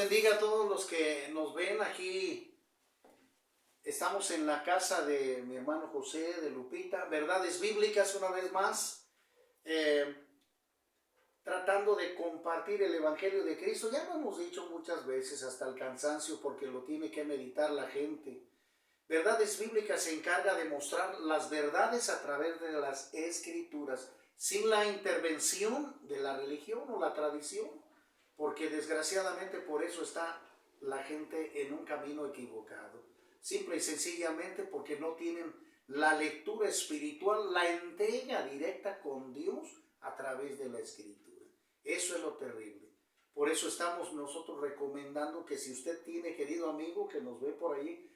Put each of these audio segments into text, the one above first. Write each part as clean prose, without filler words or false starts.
bendiga a todos los que nos ven aquí. Estamos en la casa de mi hermano José, de Lupita. Verdades bíblicas una vez más. Tratando de compartir el Evangelio de Cristo. Ya lo hemos dicho muchas veces hasta el cansancio porque lo tiene que meditar la gente. Verdades bíblicas se encarga de mostrar las verdades a través de las Escrituras, sin la intervención de la religión o la tradición, porque desgraciadamente por eso está la gente en un camino equivocado. Simple y sencillamente porque no tienen la lectura espiritual, la entrega directa con Dios a través de la Escritura. Eso es lo terrible. Por eso estamos nosotros recomendando que si usted tiene, querido amigo, que nos ve por ahí,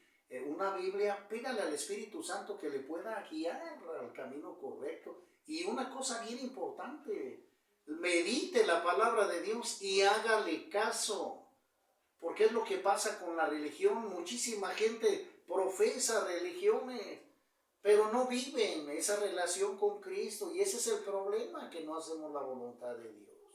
una Biblia, pídale al Espíritu Santo que le pueda guiar al camino correcto. Y una cosa bien importante, medite la palabra de Dios y hágale caso. Porque es lo que pasa con la religión. Muchísima gente profesa religiones, pero no viven esa relación con Cristo. Y ese es el problema, que no hacemos la voluntad de Dios.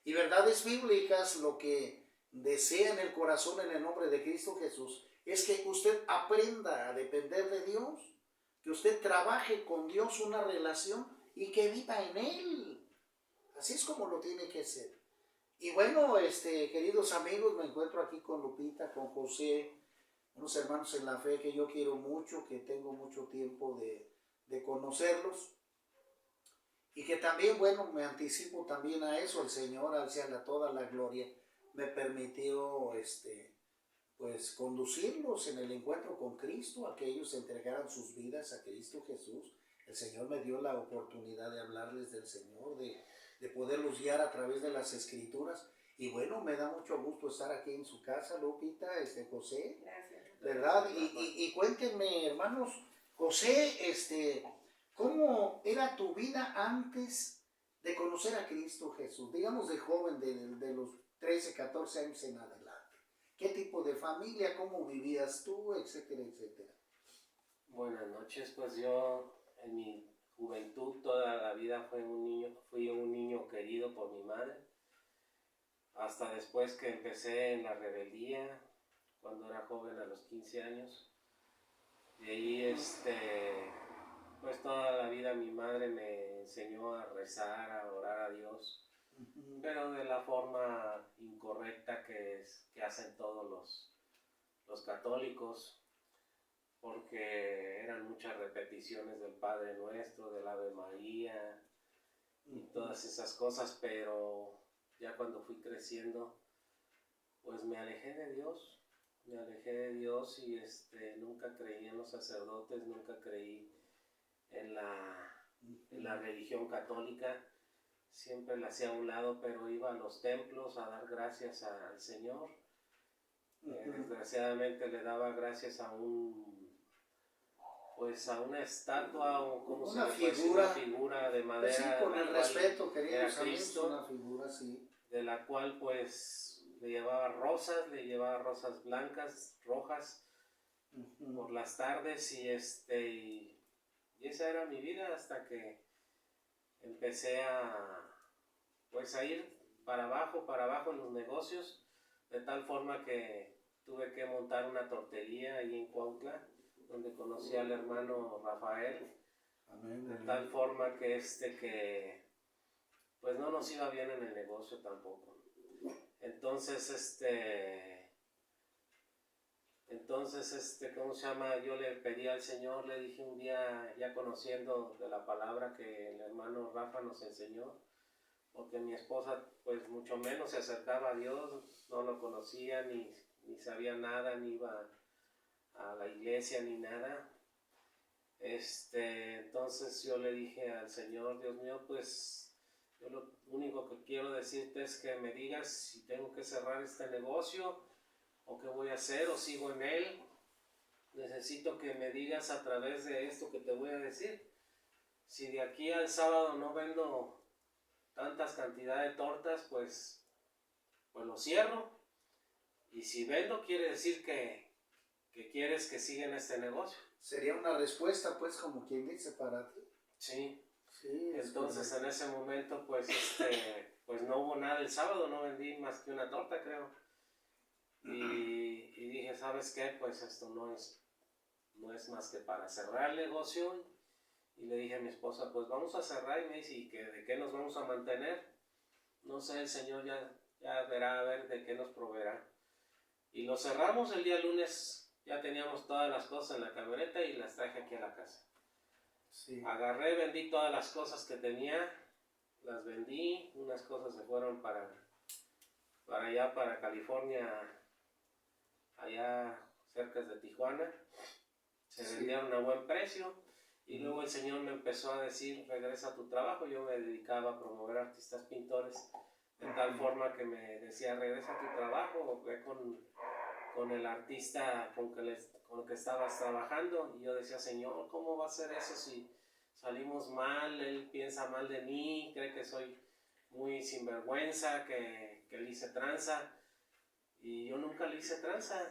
Y verdades bíblicas, lo que desea en el corazón en el nombre de Cristo Jesús, es que usted aprenda a depender de Dios, que usted trabaje con Dios una relación y que viva en Él. Así es como lo tiene que ser. Y bueno, queridos amigos, me encuentro aquí con Lupita, con José, unos hermanos en la fe que yo quiero mucho, que tengo mucho tiempo de conocerlos. Y que también, bueno, me anticipo también a eso, el Señor, al sea toda la gloria, me permitió, pues, conducirlos en el encuentro con Cristo, a que ellos entregaran sus vidas a Cristo Jesús. El Señor me dio la oportunidad de hablarles del Señor, de poderlos guiar a través de las Escrituras. Y bueno, me da mucho gusto estar aquí en su casa, Lupita, José. Gracias. ¿Verdad? Y cuéntenme, hermanos, José, ¿cómo era tu vida antes de conocer a Cristo Jesús? Digamos de joven, de los 13, 14 años en adelante. ¿Qué tipo de familia, cómo vivías tú, etcétera, etcétera? Buenas noches, pues yo en mi juventud toda la vida fui un niño querido por mi madre, hasta después que empecé en la rebeldía, cuando era joven a los 15 años. De ahí, pues toda la vida mi madre me enseñó a rezar, a orar a Dios, pero de la forma incorrecta que hacen todos los católicos, porque eran muchas repeticiones del Padre Nuestro, del Ave María y todas esas cosas, pero ya cuando fui creciendo, pues me alejé de Dios y nunca creí en los sacerdotes, nunca creí en la religión católica, siempre la hacía a un lado, pero iba a los templos a dar gracias al Señor. Desgraciadamente le daba gracias a una estatua o como una se le puede decir, una figura de madera. Pues sí, con el respeto, queridos amigos, Cristo, una figura así. De la cual pues le llevaba rosas blancas, rojas, por las tardes y esa era mi vida hasta que empecé a ir para abajo en los negocios, de tal forma que tuve que montar una tortería ahí en Cuautla, donde conocí al hermano Rafael. Amén, de tal forma que pues no nos iba bien en el negocio tampoco. Entonces, ¿cómo se llama? Yo le pedí al Señor, le dije un día, ya conociendo de la palabra que el hermano Rafa nos enseñó, porque mi esposa pues mucho menos se acercaba a Dios, no lo conocía, ni sabía nada, ni iba a la iglesia, ni nada. Entonces yo le dije al Señor, Dios mío, pues yo lo único que quiero decirte es que me digas si tengo que cerrar este negocio o qué voy a hacer o sigo en él. Necesito que me digas a través de esto que te voy a decir. Si de aquí al sábado no vendo tantas cantidades de tortas, pues lo cierro. Y si vendo, quiere decir que quieres que siga en este negocio. Sería una respuesta, pues, como quien dice, para ti. Sí. Sí. Entonces en ese momento, pues no hubo nada el sábado, no vendí más que una torta, creo. y dije, ¿sabes qué? Pues esto no es más que para cerrar el negocio. Y le dije a mi esposa, pues vamos a cerrar. Y me dice, ¿y de qué nos vamos a mantener? No sé, el Señor ya verá a ver de qué nos proveerá. Y lo cerramos el día lunes. Ya teníamos todas las cosas en la camioneta y las traje aquí a la casa. Sí. Agarré, vendí todas las cosas que tenía, las vendí. Unas cosas se fueron para allá, para California, allá cerca de Tijuana. Se vendieron a buen precio. Y luego el Señor me empezó a decir, regresa a tu trabajo. Yo me dedicaba a promover artistas pintores, de tal forma que me decía, regresa a tu trabajo, ve con el artista con el que estabas trabajando. Y yo decía, Señor, ¿cómo va a ser eso si salimos mal? Él piensa mal de mí, cree que soy muy sinvergüenza, que le hice tranza. Y yo nunca le hice tranza.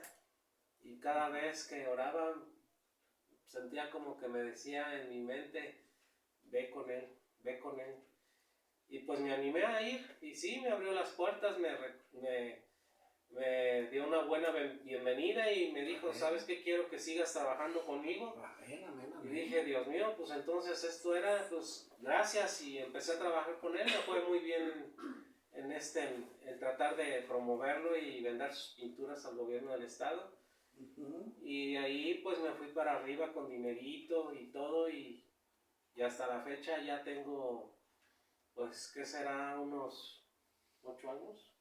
Y cada vez que oraba, sentía como que me decía en mi mente, ve con él, ve con él. Y pues me animé a ir, y sí, me abrió las puertas, me dio una buena bienvenida y me dijo, ¿sabes qué? Quiero que sigas trabajando conmigo. Y dije, Dios mío, pues entonces esto era, pues gracias, y empecé a trabajar con él. Me fue muy bien en tratar de promoverlo y vender sus pinturas al gobierno del estado. Y ahí pues me fui para arriba con dinerito y todo, y hasta la fecha ya tengo, pues, ¿qué será? Unos 8 años.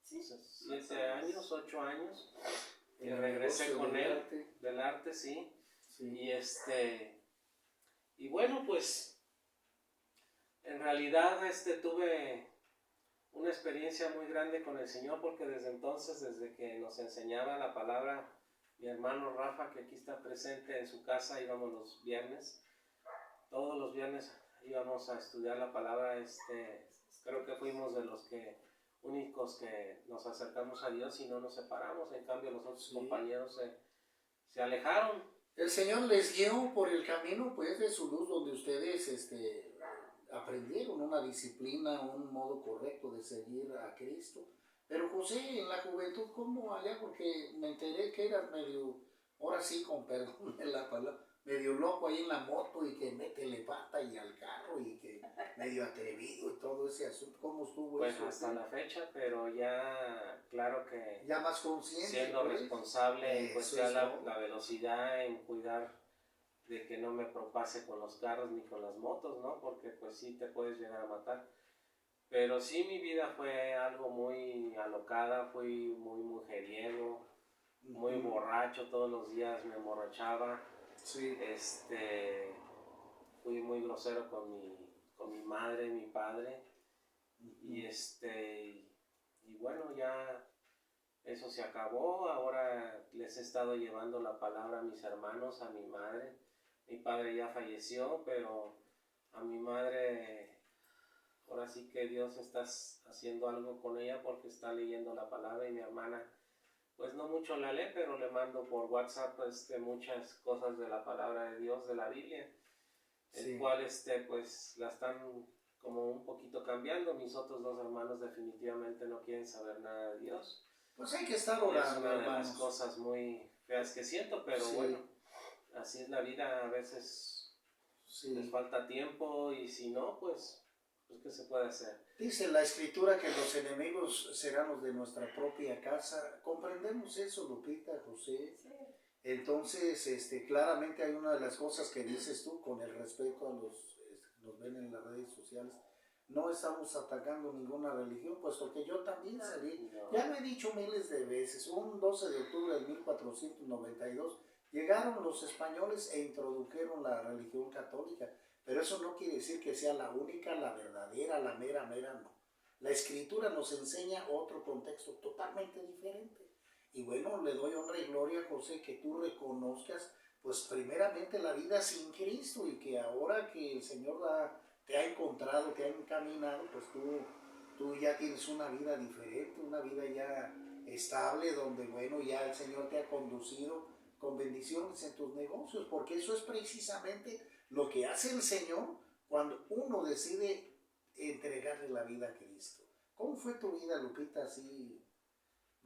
Sí. 7 años, 8 años. Y regresé con él, del arte, sí. Y bueno, pues, en realidad tuve una experiencia muy grande con el Señor, porque desde entonces, desde que nos enseñaba la palabra, mi hermano Rafa, que aquí está presente en su casa, íbamos los viernes, todos los viernes íbamos a estudiar la palabra. Creo que fuimos de los únicos que nos acercamos a Dios y no nos separamos. En cambio los otros compañeros se alejaron. El Señor les guió por el camino, pues, de su luz, donde ustedes aprendieron una disciplina, un modo correcto de seguir a Cristo. Pero José, en la juventud, ¿cómo allá? Porque me enteré que eras medio, ahora sí, con perdón de la palabra, medio loco ahí en la moto, y que métele pata y al carro, y que medio atrevido y todo ese asunto. ¿Cómo estuvo pues eso? Pues hasta la fecha, pero ya, claro que ya más consciente, siendo pues, responsable en cuestión es la velocidad, en cuidar de que no me propase con los carros ni con las motos, ¿no? Porque pues sí te puedes llegar a matar. Pero sí, mi vida fue algo muy alocada, fui muy mujeriego, muy borracho, todos los días me emborrachaba. Sí. Fui muy grosero con mi madre, mi padre. Y bueno, ya eso se acabó. Ahora les he estado llevando la palabra a mis hermanos, a mi madre. Mi padre ya falleció, pero a mi madre, ahora sí que Dios está haciendo algo con ella, porque está leyendo la palabra. Y mi hermana, pues no mucho la lee, pero le mando por WhatsApp muchas cosas de la palabra de Dios, de la Biblia, el cual pues la están como un poquito cambiando. Mis otros 2 hermanos definitivamente no quieren saber nada de Dios. Pues hay que estar orando, es una de hermanos. las cosas muy feas que siento, pero bueno, así es la vida. A veces les falta tiempo, y si no, pues ¿qué se puede hacer? Dice la Escritura que los enemigos serán los de nuestra propia casa. ¿Comprendemos eso, Lupita, José? Sí. Entonces, claramente hay una de las cosas que dices tú, con el respeto a los que nos ven en las redes sociales. No estamos atacando ninguna religión, puesto que yo también salí. No. Ya lo he dicho miles de veces. Un 12 de octubre de 1492 llegaron los españoles e introdujeron la religión católica. Pero eso no quiere decir que sea la única, la verdadera, la mera, no. La Escritura nos enseña otro contexto totalmente diferente. Y bueno, le doy honra y gloria a José que tú reconozcas, pues primeramente la vida sin Cristo, y que ahora que el Señor te ha encontrado, te ha encaminado, pues tú ya tienes una vida diferente, una vida ya estable, donde bueno, ya el Señor te ha conducido con bendiciones en tus negocios, porque eso es precisamente lo que hace el Señor cuando uno decide entregarle la vida a Cristo. ¿Cómo fue tu vida, Lupita, así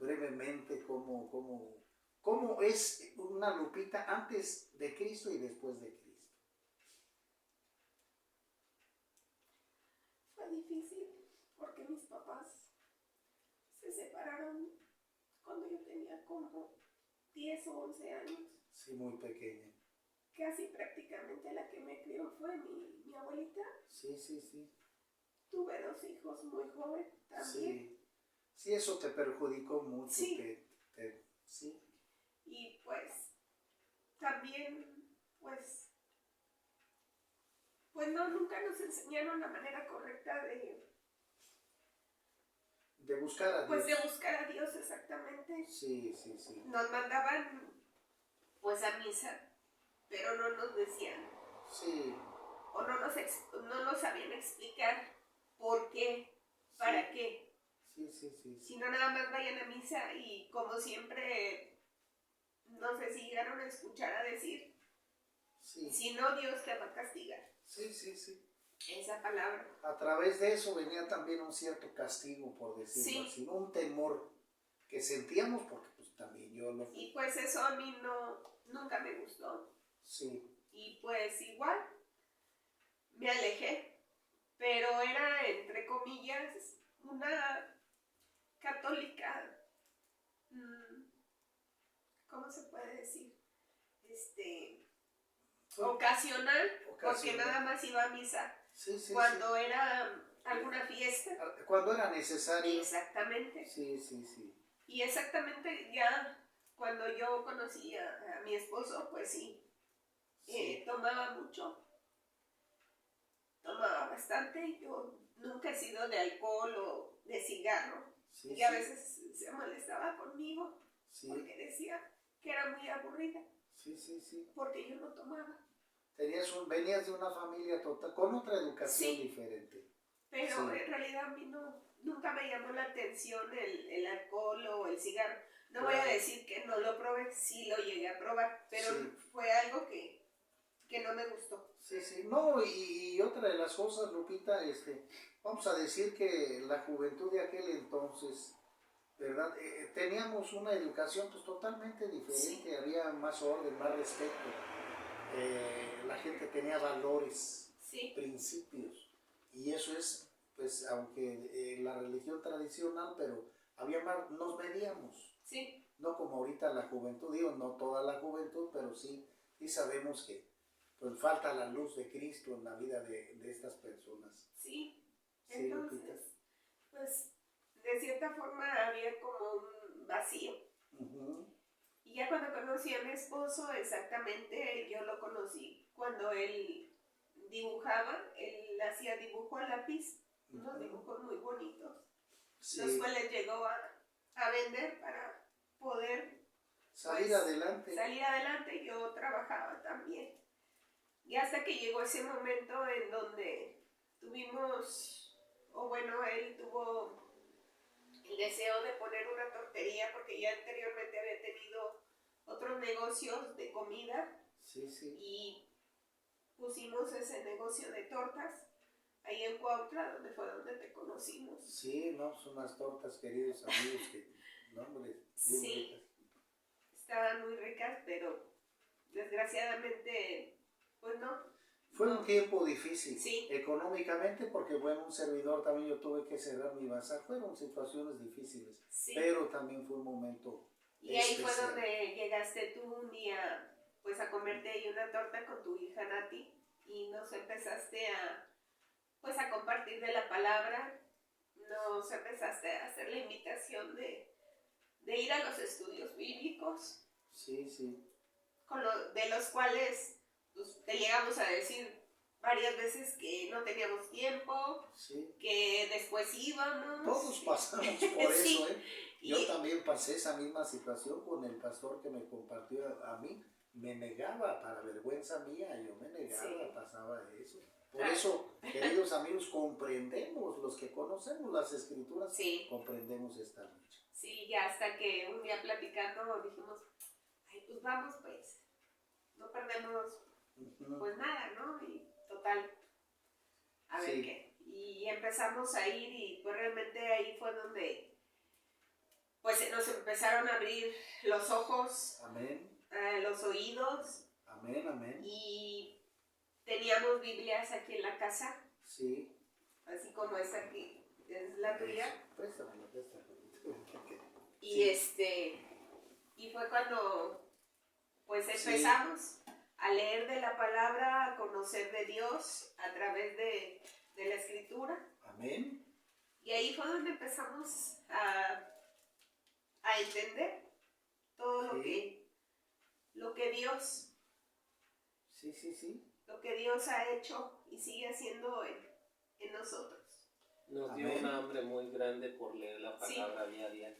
brevemente cómo es una Lupita antes de Cristo y después de Cristo. Fue difícil porque mis papás se separaron cuando yo tenía como 10 o 11 años. Sí, muy pequeña. Casi prácticamente la que me crió fue mi abuelita. Sí, sí, sí. Tuve 2 hijos muy joven también. Sí, sí, eso te perjudicó mucho. Sí. Sí. Y pues también pues no, nunca nos enseñaron la manera correcta De buscar a pues Dios. de buscar a Dios exactamente. Sí, sí, sí. Nos mandaban pues a misa, pero no nos decían Sí. o no nos sabían explicar por qué, para qué. Sí, sí, sí. Si no, nada más vayan a misa y como siempre, no sé si llegaron a escuchar a decir, Sí. si no, Dios te va a castigar. Sí, sí, sí. Esa palabra. A través de eso venía también un cierto castigo, por decirlo así, ¿no? Un temor que sentíamos, porque pues también yo lo... Y pues eso a mí nunca me gustó. Sí. Y pues igual, me alejé, pero era, entre comillas, una católica, ¿cómo se puede decir? Ocasional, porque nada más iba a misa Sí, sí, cuando era alguna fiesta. Cuando era necesario. Exactamente. Sí, sí, sí. Y exactamente ya cuando yo conocí a mi esposo, pues sí, tomaba mucho, tomaba bastante. Yo nunca he sido de alcohol o de cigarro. Sí, y a veces se molestaba conmigo porque decía que era muy aburrida. Sí, sí, sí. Porque yo no tomaba. Venías de una familia total, con otra educación diferente. Pero en realidad a mí nunca me llamó la atención el alcohol o el cigarro. No voy a decir que no lo probé, sí lo llegué a probar, pero fue algo que no me gustó. Sí, sí. No, y otra de las cosas, Lupita, vamos a decir que la juventud de aquel entonces, ¿verdad? Teníamos una educación pues totalmente diferente, había más orden, más respeto. La gente tenía valores, principios, y eso es, pues, aunque la religión tradicional, pero había más, nos medíamos. Sí. No como ahorita la juventud, digo, no toda la juventud, pero sí sabemos que pues falta la luz de Cristo en la vida de estas personas. Sí, entonces, pues, de cierta forma había como un vacío. Y ya cuando conocí a mi esposo, exactamente, yo lo conocí cuando él dibujaba, él hacía dibujo a lápiz, unos dibujos muy bonitos, los cuales llegó a vender para poder salir adelante. Yo trabajaba también. Y hasta que llegó ese momento en donde él tuvo el deseo de poner una tortería, porque ya anteriormente había tenido otros negocios de comida. Y pusimos ese negocio de tortas ahí en Cuautla, donde te conocimos. Sí, no, son unas tortas, queridos amigos, que, no, hombre, bien ricas. Estaban muy ricas, pero desgraciadamente, pues no. Fue un tiempo difícil, económicamente, porque bueno, un servidor también yo tuve que cerrar mi bazar, fueron situaciones difíciles, pero también fue un momento y ahí fue donde llegaste tú un día, pues a comerte ahí una torta con tu hija Nati, y nos empezaste a compartir de la palabra, nos empezaste a hacer la invitación de ir a los estudios bíblicos. De los cuales pues, te llegamos a decir varias veces que no teníamos tiempo, que después íbamos. Todos pasamos por eso, Yo también pasé esa misma situación con el pastor que me compartió a mí. Me negaba, para vergüenza mía, yo me negaba, pasaba de eso. Por eso, queridos amigos, comprendemos, los que conocemos las escrituras, comprendemos esta lucha. Sí, ya hasta que un día platicando dijimos, ay, pues vamos pues, no perdemos pues nada, ¿no? Y total, a ver qué. Y empezamos a ir y pues realmente ahí fue donde pues se nos nos empezaron a abrir los ojos, Amén. los oídos. Amén, amén. Y teníamos Biblias aquí en la casa, Sí. así como esta que es la tuya. Préstamela. Y Sí. y fue cuando pues Sí. empezamos a leer de la palabra, a conocer de Dios a través de la escritura. Amén. Y ahí fue donde empezamos a entender todo Sí. lo que Dios, Sí. lo que Dios ha hecho y sigue haciendo en nosotros. Nos dio Amén. un hambre muy grande por leer la Sí. palabra día a día.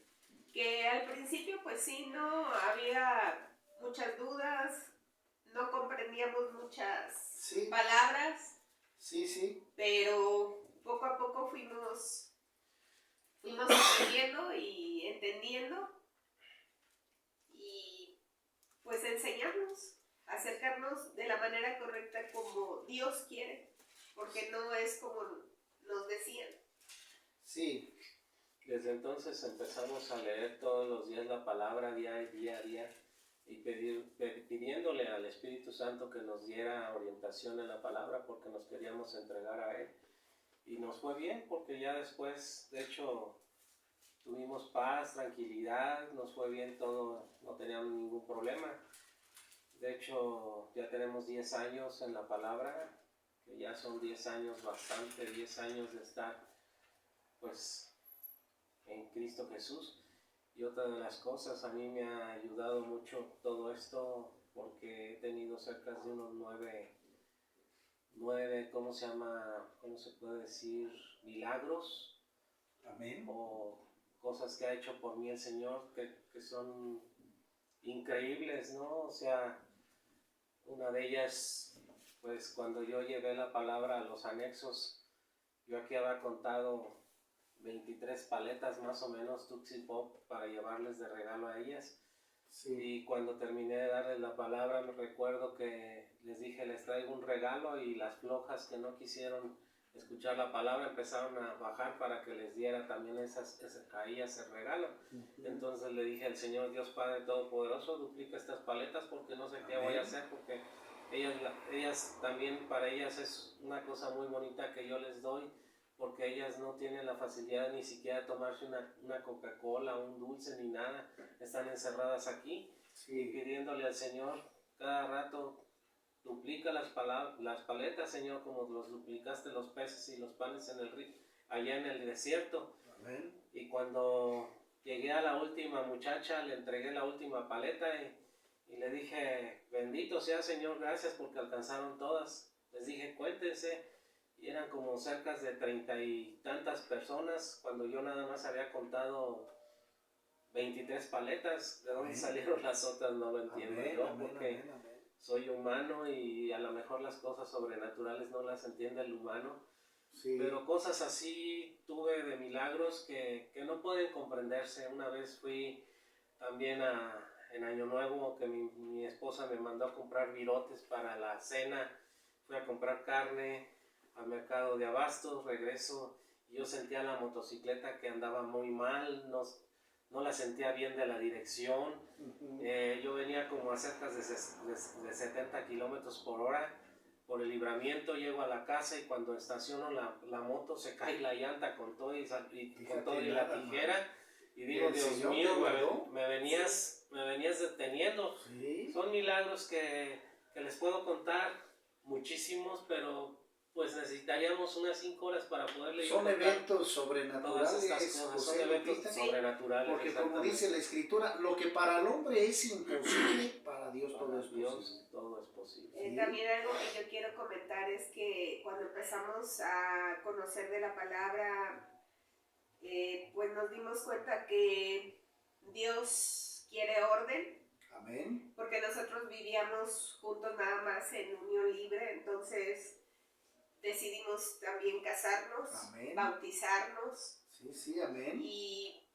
Que al principio pues sí, no había muchas dudas, no comprendíamos muchas Sí. palabras, Sí. pero poco a poco fuimos aprendiendo y entendiendo y pues enseñarnos, acercarnos de la manera correcta como Dios quiere, porque no es como nos decían. Sí. Desde entonces empezamos a leer todos los días la palabra día a día y pidiéndole al Espíritu Santo que nos diera orientación en la palabra porque nos queríamos entregar a Él. Y nos fue bien porque ya después, de hecho, tuvimos paz, tranquilidad, nos fue bien todo, no teníamos ningún problema. De hecho, ya tenemos 10 años en la palabra, que ya son 10 años bastante, 10 años de estar pues en Cristo Jesús. Y otra de las cosas, a mí me ha ayudado mucho todo esto porque he tenido cerca de unos nueve, ¿cómo se llama? ¿Cómo se puede decir? Milagros. Amén. O cosas que ha hecho por mí el Señor que son increíbles, ¿no? O sea, una de ellas, pues cuando yo llevé la palabra a los anexos, yo aquí había contado 23 paletas más o menos Tuxi Pop para llevarles de regalo a ellas. Sí. Y cuando terminé de darles la palabra, me recuerdo que les dije, les traigo un regalo, y las flojas que no quisieron escuchar la palabra empezaron a bajar para que les diera también a ellas el regalo. Entonces le dije al Señor Dios Padre Todopoderoso, duplica estas paletas porque no sé qué voy a hacer, porque ellas también, para ellas es una cosa muy bonita que yo les doy, porque ellas no tienen la facilidad ni siquiera de tomarse una Coca-Cola, un dulce ni nada, están encerradas aquí. Sí. Y pidiéndole al Señor cada rato, duplica las paletas, Señor, como los duplicaste los peces y los panes en el río, allá en el desierto. Amén. Y cuando llegué a la última muchacha, le entregué la última paleta y le dije, bendito sea Señor, gracias porque alcanzaron todas. Les dije, cuéntense. Y eran como cerca de 30 y tantas personas, cuando yo nada más había contado 23 paletas. ¿De dónde Amén. salieron las otras? No lo entiendo. Amén, Yo, amén, porque amén. soy humano y a lo mejor las cosas sobrenaturales no las entiende el humano. Sí. Pero cosas así tuve de milagros que no pueden comprenderse. Una vez fui también en Año Nuevo, que mi esposa me mandó a comprar virotes para la cena. Fui a comprar carne al mercado de abastos, regreso y yo sentía la motocicleta que andaba muy mal, no la sentía bien de la dirección. Yo venía como a cerca de 70 kilómetros por hora por el libramiento, llego a la casa y cuando estaciono la moto se cae la llanta con todo y la tijera. Y digo, Dios mío, me venías deteniendo. Sí. Son milagros que les puedo contar muchísimos, pero pues necesitaríamos unas 5 horas para poderle Son contar eventos sobrenaturales, todas estas cosas. José, Son eventos Lupita, sobrenaturales. porque como dice la Escritura, lo que para el hombre es imposible, para Dios todo es Dios posible. todo es posible. Sí. También algo que yo quiero comentar es que cuando empezamos a conocer de la palabra, pues nos dimos cuenta que Dios quiere orden. Amén. Porque nosotros vivíamos juntos nada más en unión libre, entonces decidimos también casarnos, Amén. bautizarnos. Sí, amén. Y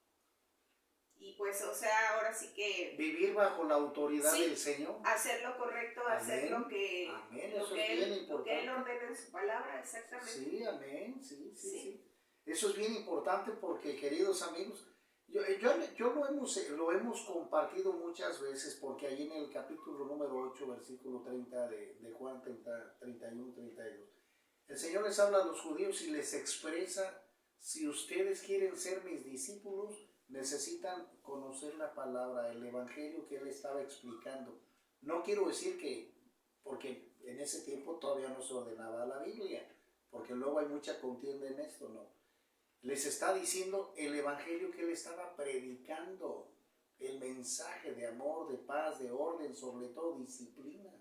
pues, o sea, ahora sí que vivir bajo la autoridad sí, del Señor. hacer lo correcto, Amén. hacer lo que, amén. lo Eso que, es bien él, importante. lo que Él ordena en su palabra, exactamente. Sí, amén. Sí. Eso es bien importante porque, queridos amigos, Lo hemos compartido muchas veces porque ahí en el capítulo número 8, versículo 30 de Juan 31, 32, el Señor les habla a los judíos y les expresa: si ustedes quieren ser mis discípulos, necesitan conocer la palabra, el evangelio que Él estaba explicando. No quiero decir que, porque en ese tiempo todavía no se ordenaba la Biblia, porque luego hay mucha contienda en esto, no. Les está diciendo el evangelio que Él estaba predicando, el mensaje de amor, de paz, de orden, sobre todo disciplina.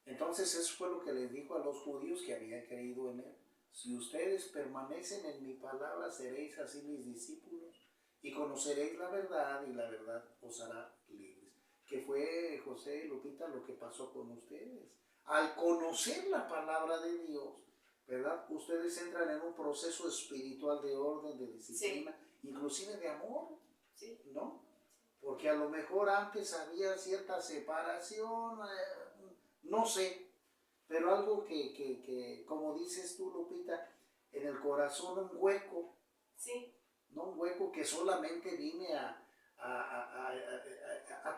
Entonces eso fue lo que les dijo a los judíos que habían creído en Él: si ustedes permanecen en mi palabra, seréis así mis discípulos y conoceréis la verdad, y la verdad os hará libres. Que fue, José, Lupita, lo que pasó con ustedes. Al conocer la palabra de Dios, ¿verdad? Ustedes entran en un proceso espiritual de orden, de disciplina, sí, inclusive de amor, sí, ¿no? Porque a lo mejor antes había cierta separación, no sé, pero algo que, como dices tú, Lupita, en el corazón un hueco, sí, no un hueco que solamente vine a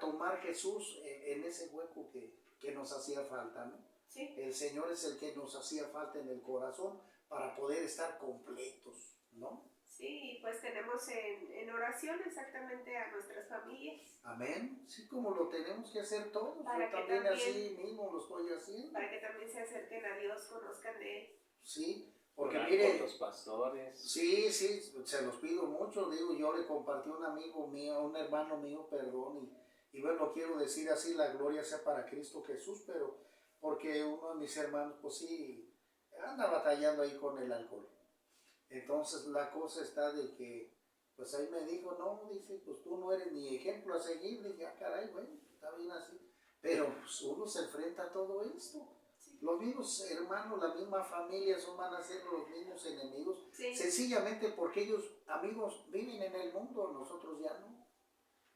tomar Jesús en ese hueco que nos hacía falta, ¿no? Sí. El Señor es el que nos hacía falta en el corazón para poder estar completos, ¿no? Sí, pues tenemos en oración exactamente a nuestras familias. Amén. Sí, como lo tenemos que hacer todos. Para yo también así mismo lo estoy haciendo. Para que también se acerquen a Dios, conozcan de Él. Sí, porque orar mire, por los pastores. Sí, se los pido mucho. Digo, yo le compartí a un amigo mío, a un hermano mío, perdón, y bueno, quiero decir así: la gloria sea para Cristo Jesús, pero porque uno de mis hermanos, pues sí, anda batallando ahí con el alcohol. Entonces la cosa está de que, pues ahí me dijo: no, dice, pues tú no eres mi ejemplo a seguir. Dije: ah, caray, bueno, está bien así. Pero pues, uno se enfrenta a todo esto. Sí. Los mismos hermanos, la misma familia van a ser los mismos enemigos. Sí. Sencillamente porque ellos, amigos, viven en el mundo, nosotros ya no.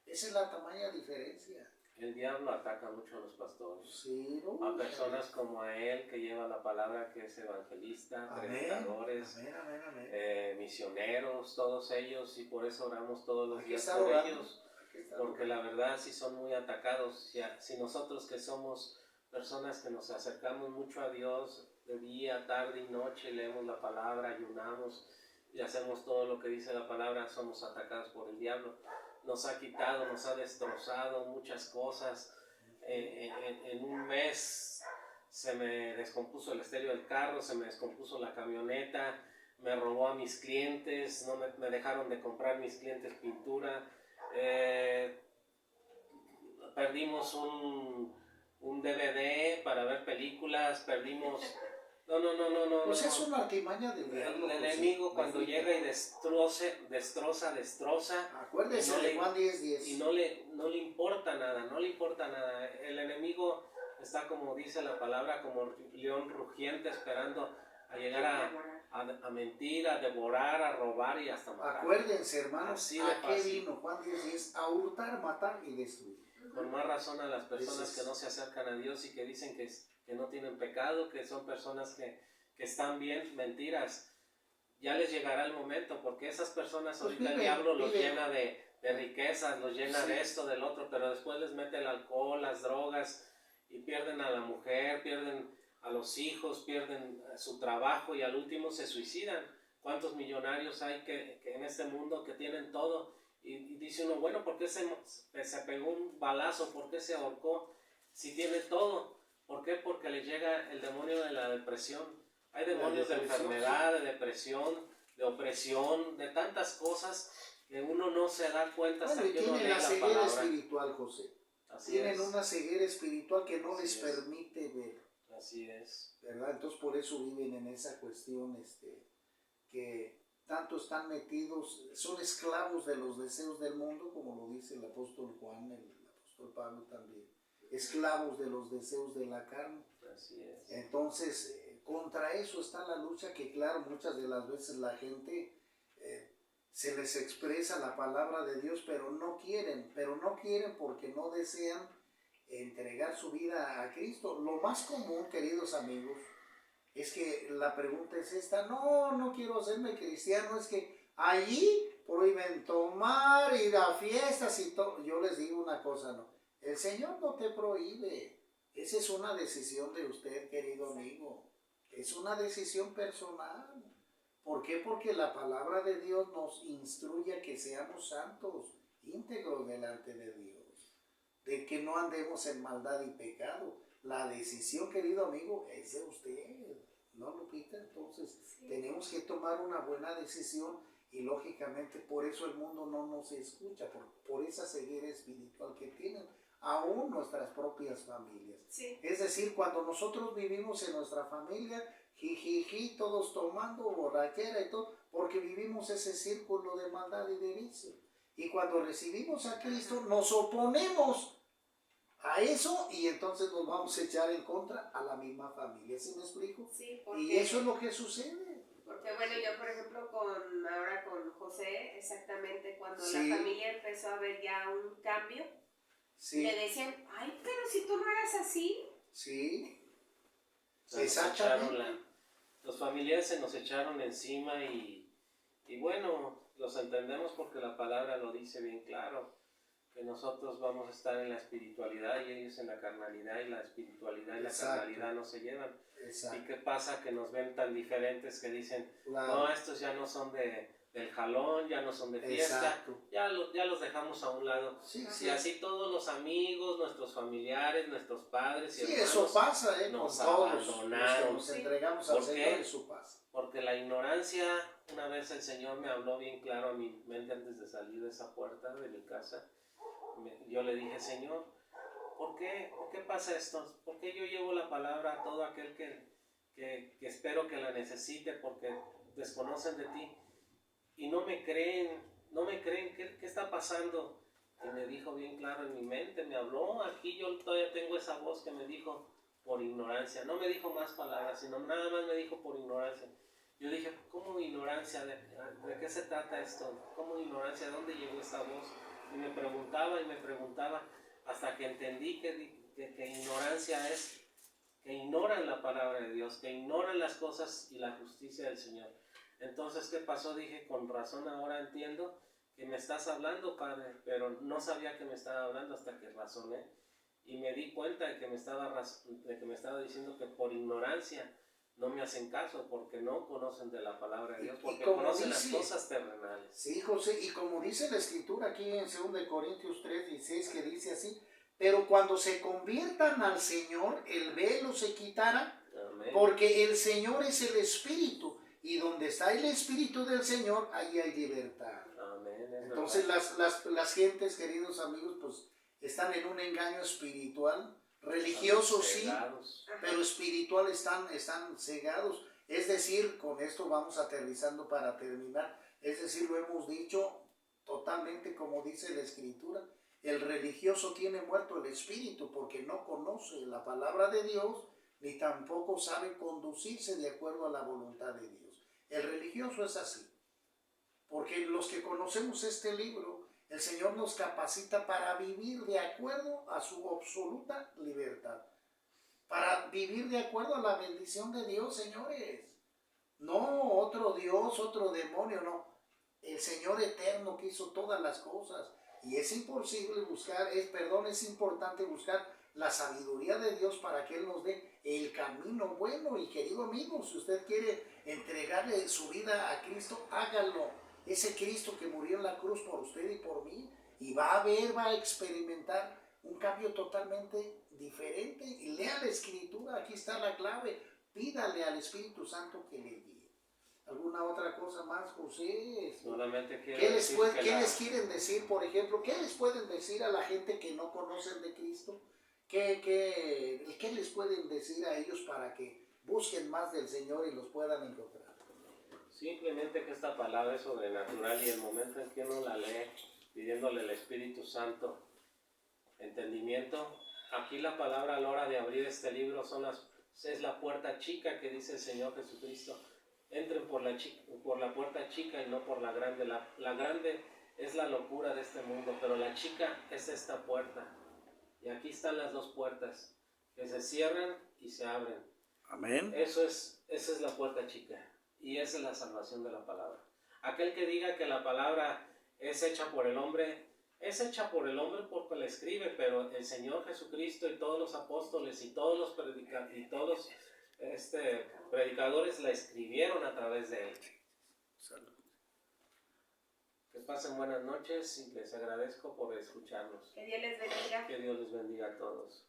Esa es la tamaña diferencia. El diablo ataca mucho a los pastores, sí, no, a personas como a él, que lleva la palabra, que es evangelista, predicadores, misioneros, todos ellos, y por eso oramos todos los días por ellos, porque la verdad sí son muy atacados. Si nosotros, que somos personas que nos acercamos mucho a Dios de día, tarde y noche, leemos la palabra, ayunamos y hacemos todo lo que dice la palabra, somos atacados por el diablo. Nos ha quitado, nos ha destrozado muchas cosas. En un mes se me descompuso el estéreo del carro, se me descompuso la camioneta, me robó a mis clientes, no me dejaron de comprar mis clientes pintura. Perdimos un DVD para ver películas, perdimos... No. Pues es una artimaña del diablo. El enemigo cuando llega y destroza. Acuérdese de Juan 10:10. Y no le importa nada. El enemigo está, como dice la palabra, como león rugiente, esperando a llegar a mentir, a devorar, a robar y hasta matar. Acuérdense, hermanos, ¿a qué vino Juan 10:10? A hurtar, matar y destruir. Por más razón a las personas que no se acercan a Dios y que dicen que no tienen pecado, que son personas que están bien, mentiras. Ya les llegará el momento, porque esas personas, pues ahorita el diablo los llena de riquezas, los llena de esto, del otro, pero después les mete el alcohol, las drogas, y pierden a la mujer, pierden a los hijos, pierden su trabajo y al último se suicidan. ¿Cuántos millonarios hay que en este mundo que tienen todo? Y dice uno, bueno, ¿por qué se pegó un balazo? ¿Por qué se ahorcó? Si tiene todo. ¿Por qué? Porque le llega el demonio de la depresión. Hay demonios de enfermedad, de depresión, de opresión, de tantas cosas que uno no se da cuenta hasta que uno lee la palabra. Tienen la ceguera espiritual, José. Tienen una ceguera espiritual que no les permite ver. Así es. ¿Verdad? Entonces por eso viven en esa cuestión que tanto están metidos, son esclavos de los deseos del mundo, como lo dice el apóstol Juan, el apóstol Pablo también. Esclavos de los deseos de la carne. Así es. Entonces, contra eso está la lucha, que claro, muchas de las veces la gente se les expresa la palabra de Dios, pero no quieren porque no desean entregar su vida a Cristo. Lo más común, queridos amigos, es que la pregunta es esta: no quiero hacerme cristiano, es que allí prohíben tomar, ir a fiestas y todo. Yo les digo una cosa, no. El Señor no te prohíbe. Esa es una decisión de usted, querido amigo. Es una decisión personal. ¿Por qué? Porque la palabra de Dios nos instruye a que seamos santos, íntegros delante de Dios, de que no andemos en maldad y pecado. La decisión, querido amigo, es de usted, ¿no, Lupita? Entonces, tenemos que tomar una buena decisión y lógicamente por eso el mundo no nos escucha, por esa ceguera espiritual que tienen aún nuestras propias familias. Sí. Es decir, cuando nosotros vivimos en nuestra familia, jijiji, todos tomando borrachera y todo, porque vivimos ese círculo de maldad y de vicio. Y cuando recibimos a Cristo, nos oponemos a eso y entonces nos vamos a echar en contra a la misma familia. ¿Sí me explico? Sí, porque, y eso es lo que sucede. Porque bueno, yo por ejemplo ahora con José, exactamente cuando Sí. la familia empezó a ver ya un cambio, Sí. le decían, ay, pero si tú no eras así. Sí. Exactamente. Los familiares se nos echaron encima y bueno, los entendemos porque la palabra lo dice bien claro, que nosotros vamos a estar en la espiritualidad y ellos en la carnalidad, y la espiritualidad y la carnalidad no se llevan. Exacto. ¿Y qué pasa? Que nos ven tan diferentes que dicen, Claro. no, estos ya no son del jalón, ya no son de fiesta, ya los dejamos a un lado. Sí, Y así todos los amigos, nuestros familiares, nuestros padres y sí, hermanos, eso pasa, nos con todos abandonaron. los que nos entregamos al ¿Por Señor, qué? eso pasa. Porque la ignorancia, una vez el Señor me habló bien claro a mi mente antes de salir de esa puerta de mi casa. Yo le dije, Señor, ¿por qué pasa esto? ¿Por qué yo llevo la palabra a todo aquel que espero que la necesite porque desconocen de ti y no me creen, ¿qué está pasando? Y me dijo bien claro en mi mente, me habló, aquí yo todavía tengo esa voz que me dijo por ignorancia, no me dijo más palabras, sino nada más me dijo por ignorancia. Yo dije, ¿cómo ignorancia? ¿De qué se trata esto? ¿Cómo ignorancia? ¿De dónde llegó esta voz? Y me preguntaba, hasta que entendí que ignorancia es que ignoran la palabra de Dios, que ignoran las cosas y la justicia del Señor. Entonces, ¿qué pasó? Dije, con razón ahora entiendo que me estás hablando, Padre, pero no sabía que me estaba hablando hasta que razoné y me di cuenta de que me estaba diciendo que por ignorancia no me hacen caso, porque no conocen de la palabra de Dios, porque conocen las cosas terrenales. Sí, José, y como dice la Escritura aquí en 2 Corintios 3:16, que dice así, pero cuando se conviertan al Señor, el velo se quitará, Amén. porque el Señor es el Espíritu, y donde está el Espíritu del Señor, ahí hay libertad. Amén. Entonces las gentes, queridos amigos, pues están en un engaño espiritual, religioso sí, pero espiritual están cegados. Es decir, con esto vamos aterrizando para terminar, es decir, lo hemos dicho totalmente como dice la Escritura, el religioso tiene muerto el espíritu porque no conoce la palabra de Dios, ni tampoco sabe conducirse de acuerdo a la voluntad de Dios. El religioso es así, porque los que conocemos este libro, el Señor nos capacita para vivir de acuerdo a su absoluta libertad, para vivir de acuerdo a la bendición de Dios, señores. No otro Dios, otro demonio, no. El Señor eterno que hizo todas las cosas. Y es imposible buscar, es importante buscar la sabiduría de Dios para que Él nos dé el camino bueno. Y querido amigo, si usted quiere entregarle su vida a Cristo, hágalo. Ese Cristo que murió en la cruz por usted y por mí, y va a experimentar un cambio totalmente diferente. Y lea la Escritura, aquí está la clave. Pídale al Espíritu Santo que le guíe. ¿Alguna otra cosa más, José? Solamente ¿Qué les quieren decir, por ejemplo? ¿Qué les pueden decir a la gente que no conocen de Cristo? ¿Qué les pueden decir a ellos para que busquen más del Señor y los puedan encontrar? Simplemente que esta palabra es sobrenatural y el momento en que uno la lee, pidiéndole al Espíritu Santo entendimiento, aquí la palabra a la hora de abrir este libro es la puerta chica que dice el Señor Jesucristo. Entren por la puerta chica y no por la grande. La grande es la locura de este mundo, pero la chica es esta puerta. Y aquí están las dos puertas, que se cierran y se abren. Amén. Esa es la puerta chica. Y esa es la salvación de la palabra. Aquel que diga que la palabra es hecha por el hombre, es hecha por el hombre porque la escribe, pero el Señor Jesucristo y todos los apóstoles y todos los predicadores la escribieron a través de él. Salud. Que pasen buenas noches y les agradezco por escucharnos. Que Dios les bendiga. Que Dios les bendiga a todos.